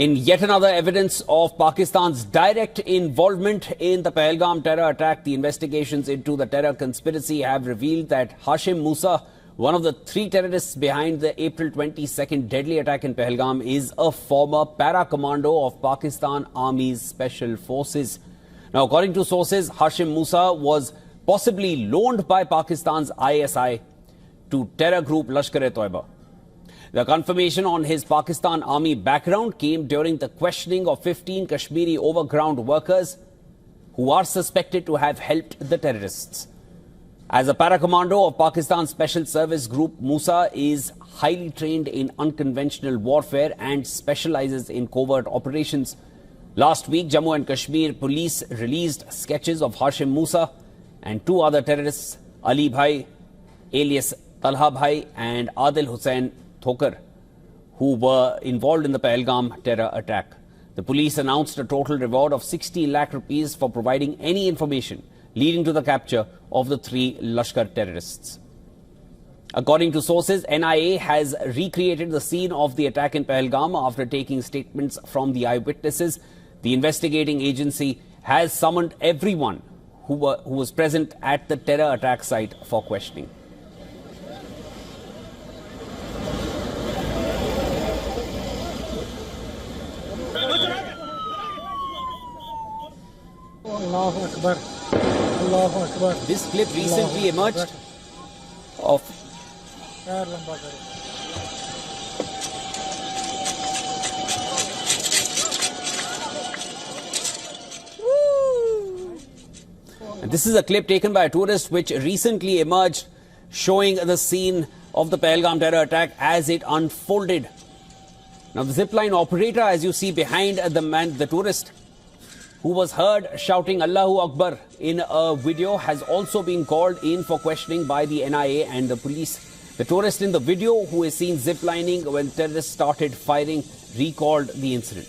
In yet another evidence of Pakistan's direct involvement in the Pahalgam terror attack, the investigations into the terror conspiracy have revealed that Hashim Musa, one of the three terrorists behind the April 22nd deadly attack in Pahalgam, is a former para-commando of Pakistan Army's Special Forces. Now, according to sources, Hashim Musa was possibly loaned by Pakistan's ISI to terror group Lashkar-e-Toiba. The confirmation on his Pakistan Army background came during the questioning of 15 Kashmiri overground workers who are suspected to have helped the terrorists. As a para-commando of Pakistan's Special Service Group, Musa is highly trained in unconventional warfare and specializes in covert operations. Last week, Jammu and Kashmir police released sketches of Hashim Musa and two other terrorists, Ali Bhai, alias Talha Bhai, and Adil Hussain Thokar, who were involved in the Pahalgam terror attack. The police announced a total reward of 60 lakh rupees for providing any information leading to the capture of the three Lashkar terrorists. According to sources, NIA has recreated the scene of the attack in Pahalgam after taking statements from the eyewitnesses. The investigating agency has summoned everyone who was present at the terror attack site for questioning. Allahu Akbar. Allahu Akbar. This clip recently emerged of and this is a clip taken by a tourist which recently emerged showing the scene of the Pahalgam terror attack as it unfolded. Now the zipline operator, as you see behind the tourist, who was heard shouting Allahu Akbar in a video, has also been called in for questioning by the NIA and the police. The tourist in the video, who is seen ziplining when terrorists started firing, recalled the incident.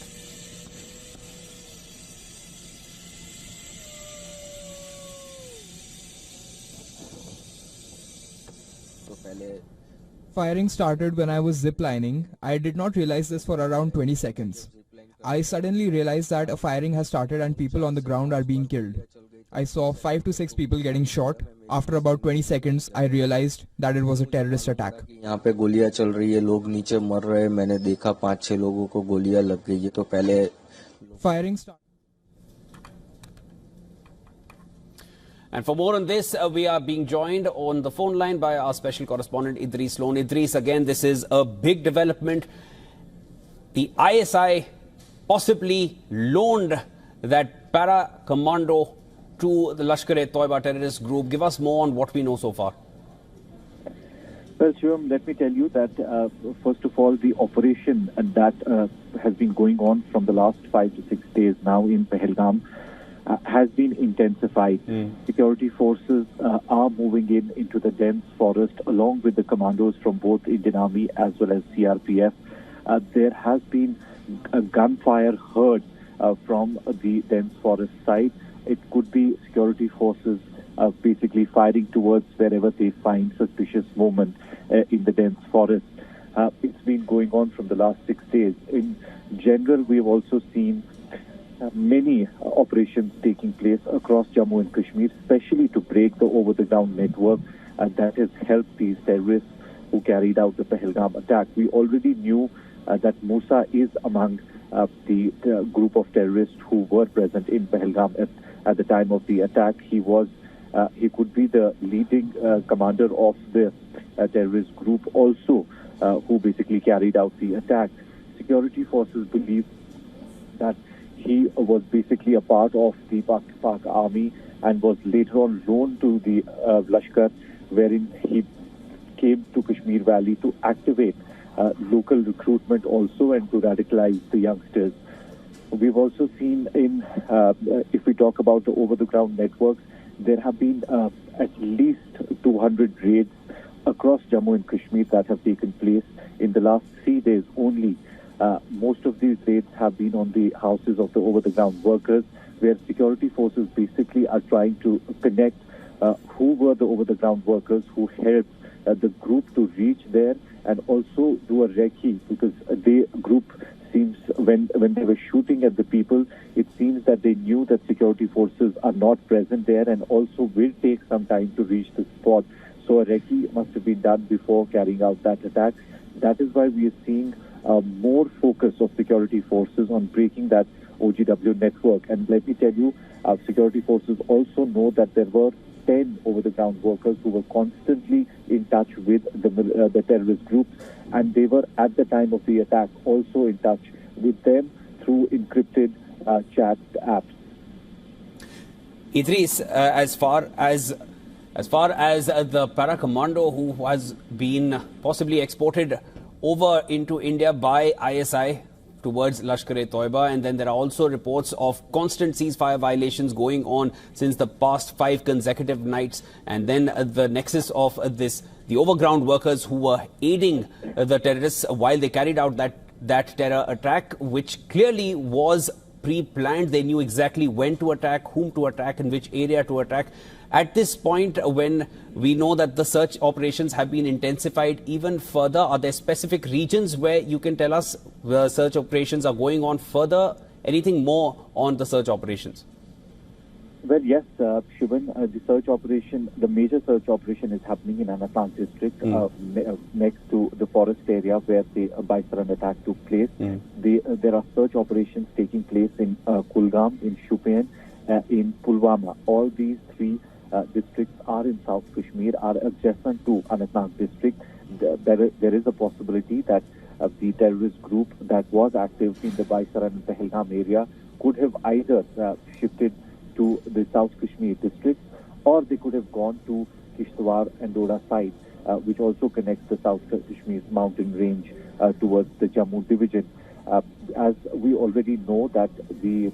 Firing started when I was ziplining. I did not realize this for around 20 seconds. I suddenly realized that a firing has started and people on the ground are being killed. I saw 5 to 6 people getting shot. After about 20 seconds, I realized that it was a terrorist attack. यहाँ पे गोलियां चल रही है, लोग नीचे मर रहे हैं. मैंने देखा 5-6 लोगों को गोलियां लग गई है. तो पहले firing started. And for more on this, we are being joined on the phone line by our special correspondent Idris Loan. Idris, again, this is a big development. The ISI possibly loaned that para-commando to the Lashkar-e-Toiba terrorist group. Give us more on what we know so far. Well, Shivam, let me tell you that, first of all, the operation that has been going on from the last 5 to 6 days now in Pahalgam has been intensified. Security forces are moving into the dense forest along with the commandos from both Indian Army as well as CRPF. There has been a gunfire heard from the dense forest side. It could be security forces basically firing towards wherever they find suspicious movement in the dense forest. It's been going on from the last 6 days. In general, we've also seen many operations taking place across Jammu and Kashmir, especially to break the over-the-ground network that has helped these terrorists who carried out the Pahalgam attack. We already knew that Musa is among the group of terrorists who were present in Pahalgam at the time of the attack. He could be the leading commander of the terrorist group also, who basically carried out the attack. Security forces believe that he was basically a part of the Pak army and was later on loaned to the Lashkar, wherein he came to Kashmir Valley to activate local recruitment also and to radicalize the youngsters. We've also seen if we talk about the over-the-ground networks, there have been at least 200 raids across Jammu and Kashmir that have taken place in the last 3 days only. Most of these raids have been on the houses of the over-the-ground workers, where security forces basically are trying to connect who were the over-the-ground workers who helped the group to reach there and also do a recce, because the group seems when they were shooting at the people, it seems that they knew that security forces are not present there and also will take some time to reach the spot. So a recce must have been done before carrying out that attack. That is why we are seeing more focus of security forces on breaking that OGW network. And let me tell you, security forces also know that there were 10 over-the-ground workers who were constantly in touch with the terrorist groups, and they were at the time of the attack also in touch with them through encrypted chat apps. Idris, as far as the para-commando who has been possibly exported over into India by ISI towards Lashkar-e-Toiba, and then there are also reports of constant ceasefire violations going on since the past 5 consecutive nights, and then the nexus of this, the overground workers who were aiding the terrorists while they carried out that terror attack, which clearly was pre-planned. They knew exactly when to attack, whom to attack, and which area to attack. At this point, when we know that the search operations have been intensified even further, are there specific regions where you can tell us where search operations are going on further? Anything more on the search operations? Well, yes, Shivan, the search operation, the major search operation is happening in Anantnag district, next to the forest area where the Baisaran attack took place. There are search operations taking place in Kulgam, in Shupian, in Pulwama. All these 3 districts are in South Kashmir, are adjacent to Anantnag district. There is a possibility that the terrorist group that was active in the Baisaran and Pahalgam area could have either shifted to the South Kashmir districts, or they could have gone to Kishtwar and Doda side, which also connects the South Kashmir's mountain range towards the Jammu division. As we already know that the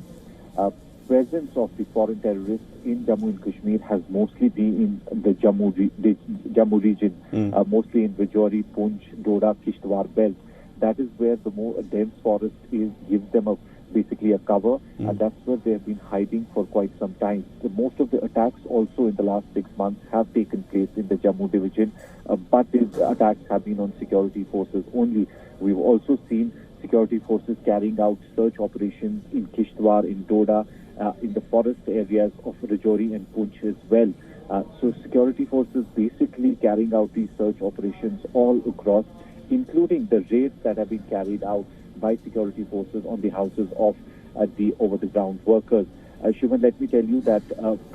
presence of the foreign terrorists in Jammu and Kashmir has mostly been in the Jammu region, mostly in Rajouri, Poonch, Doda, Kishtwar belt. That is where the more dense forest gives them basically a cover, and that's where they have been hiding for quite some time. Most of the attacks also in the last 6 months have taken place in the Jammu division, but these attacks have been on security forces only. We've also seen security forces carrying out search operations in Kishtwar, in Doda, in the forest areas of Rajouri and Poonch as well. So security forces basically carrying out these search operations all across, including the raids that have been carried out by security forces on the houses of the over-the-ground workers. Shivan, let me tell you that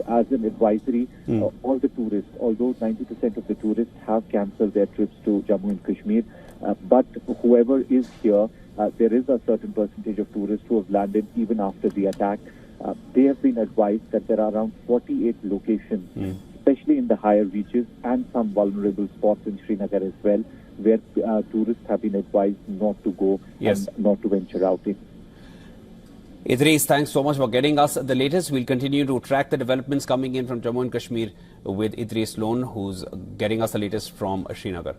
as an advisory, all the tourists, although 90% of the tourists have cancelled their trips to Jammu and Kashmir, but whoever is here, there is a certain percentage of tourists who have landed even after the attack. They have been advised that there are around 48 locations, especially in the higher reaches and some vulnerable spots in Srinagar as well, where tourists have been advised not to go and not to venture out in. Idris, thanks so much for getting us the latest. We'll continue to track the developments coming in from Jammu and Kashmir with Idris Lone, who's getting us the latest from Srinagar.